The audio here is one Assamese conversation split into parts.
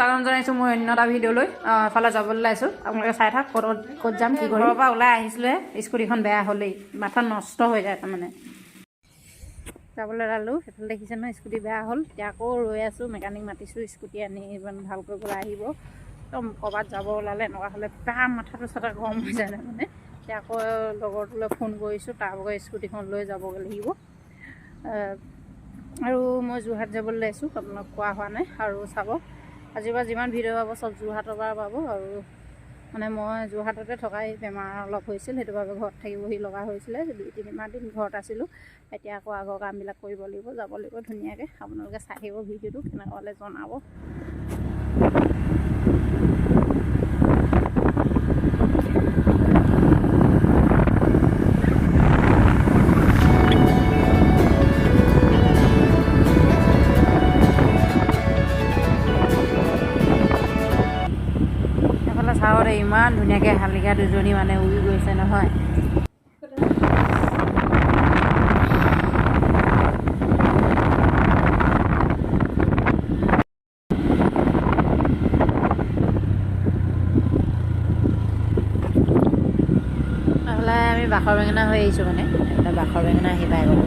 স্বাগতম জনাইছোঁ মই অন্য এটা ভিডিঅ'লৈ এফালে যাবলৈ ওলাইছোঁ আপোনালোকে চাই থাক ক'ত যাম কি ঘৰৰ পৰা ওলাই আহিছিলোঁ স্কুটিখন বেয়া হ'লেই মাথা নষ্ট হৈ যায় তাৰমানে যাবলৈ ওলালোঁ সেইফালে দেখিছে নহয় স্কুটি বেয়া হ'ল এতিয়া আকৌ ৰৈ আছোঁ মেকানিক মাতিছোঁ স্কুটি আনি ইমান ভাল কৰিবলৈ আহিব একদম ক'ৰবাত যাব ওলালে এনেকুৱা হ'লে বেয়া মাথাটো চাথা গৰম হৈ যায় মানে এতিয়া আকৌ লগৰটোলৈ ফোন কৰিছোঁ তাৰ ভাগৰ স্কুটিখন লৈ যাবগৈ লাগিব আৰু মই যোৰহাট যাবলৈ ওলাইছোঁ আপোনাক কোৱা হোৱা নাই আৰু চাব আজিৰ পৰা যিমান ভিডিঅ' পাব চব যোৰহাটৰ পৰা পাব আৰু মানে মই যোৰহাটতে থকাই বেমাৰ অলপ হৈছিল সেইটো বাবে ঘৰত থাকিবহি লগা হৈছিলে 2-3 মাহ দিন ঘৰত আছিলোঁ এতিয়া আকৌ আগৰ কামবিলাক কৰিব লাগিব যাব লাগিব ধুনীয়াকৈ আপোনালোকে চাই থাকিব ভিডিঅ'টো কেনেকুৱা হ'লে জনাব চাওঁতে ইমান ধুনীয়াকৈ শালিকা দুজনী মানে উৰি গৈছে নহয় নহ'লে আমি বাখৰ বেঙেনা হৈ আহিছোঁ মানে এইফালে বাখৰ বেঙেনা আহি পাই গ'লোঁ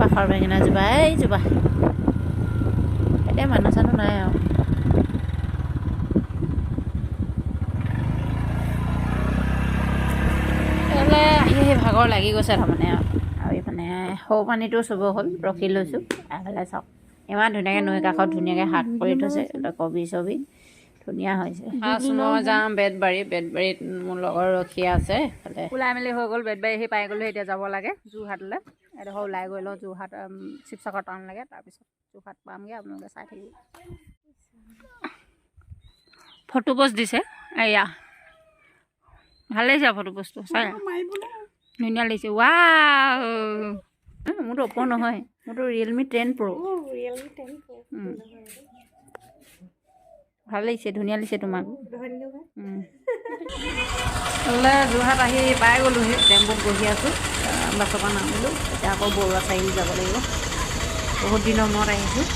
বাখৰ বেঙেনা জোপা এইজোপা এতিয়া মানুহ চানুহ নাই আৰু আহি ভাগৰ লাগি গৈছে তাৰমানে আৰু এইপিনে সৌ পানীটো চুব হ'ল ৰখি লৈছোঁ এইফালে চাওক ইমান ধুনীয়াকৈ নৈ কাষত ধুনীয়াকৈ শাক কৰি থৈছে কবি চবি ধুনীয়া হৈছে ফাৰ্ষ্ট মই যাম বেতবাৰীত মোৰ লগৰ ৰখি আছে এইফালে ওলাই মেলি হৈ গ'ল বেতবাৰী আহি পাই গ'লোঁ এতিয়া যাব লাগে যোৰহাটলৈ এডোখৰ ওলাই গৈ লওঁ যোৰহাট শিৱসাগৰ টাউনলৈকে তাৰপিছত যোৰহাট পামগৈ আপোনালোকে চাই থাকিব ফটো পোষ্ট দিছে এয়া ভাল লাগিছে ফটো পোষ্টটো চাই ধুনীয়া লাগিছে ৱাও মোৰতো অপ' নহয় মোৰতো ৰিয়েলমি 10 Pro ভাল লাগিছে ধুনীয়া লাগিছে তোমাক যোৰহাট আহি পাই গ'লোহি টেম্পুত বহি আছোঁ বাছৰ পৰা নামিলোঁ এতিয়া আকৌ বৰুৱা চাৰিআলি যাব লাগিব বহুত দিনৰ মূৰত আহিছোঁ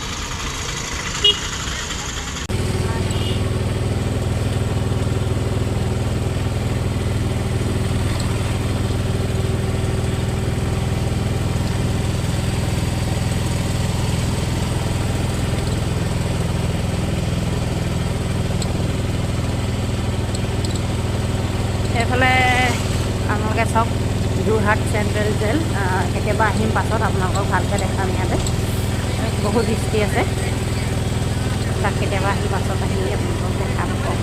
এইফালে আপোনালোকে চাওক যোৰহাট চেণ্ট্ৰেল জেল কেতিয়াবা আহিম পাছত আপোনালোকক ভালকৈ দেখাম ইয়াতে বহুত হিষ্ট্ৰী আছে তাক কেতিয়াবা আহি পাছত আহিলে আপোনালোকক দেখাম কম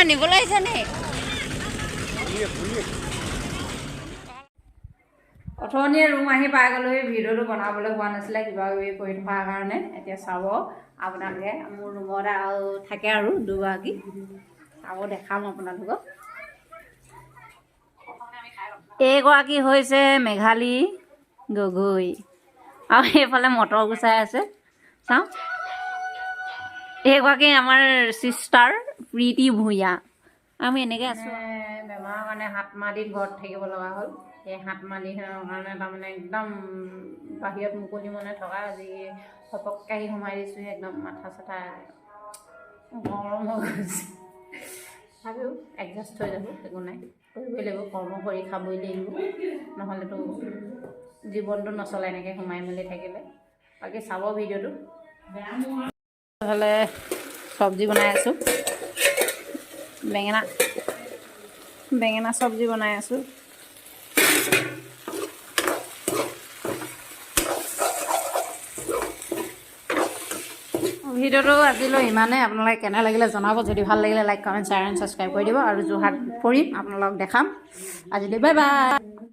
নিবলৈ আহিছে নে অথনিয়ে ৰুম আহি পাই গ'লোহি ভিডিঅ'টো বনাবলৈ হোৱা নাছিলে কিবা কিবি কৰি থকাৰ কাৰণে এতিয়া চাব আপোনালোকে মোৰ ৰুমত আৰু থাকে আৰু দুগৰাকী চাব দেখাম আপোনালোকক এইগৰাকী হৈছে মেঘালী গগৈ আৰু এইফালে মটৰ গুচাই আছে চাওঁ এইগৰাকী আমাৰ চিষ্টাৰ প্ৰীতি ভূঞা আমি এনেকৈ আছোঁ বেমাৰৰ কাৰণে 7 মাহ দিন ঘৰত থাকিব লগা হ'ল সেই 7 মাহ দিনৰ কাৰণে তাৰমানে একদম বাহিৰত মুকলি মনে থকা আজি সপককৈ আহি সোমাই দিছোঁ একদম মাথা চাথা গৰম হৈ গৈছে তথাপিও এডজাষ্ট হৈ যাব একো নাই কৰিবই লাগিব কৰ্ম কৰি খাবই লাগিব নহ'লেতো জীৱনটো নচলে এনেকৈ সোমাই মেলি থাকিলে বাকী চাব ভিডিঅ'টো হ'লে চব্জি বনাই আছোঁ বেঙেনা চব্জি বনাই আছোঁ ভিডিঅ'টো আজিলৈ ইমানেই আপোনালোকে কেনে লাগিলে জনাব যদি ভাল লাগিলে like comment share and subscribe কৰি দিব আৰু যোৰহাট ফুৰিম আপোনালোকক দেখাম আজিলৈ বাই বাই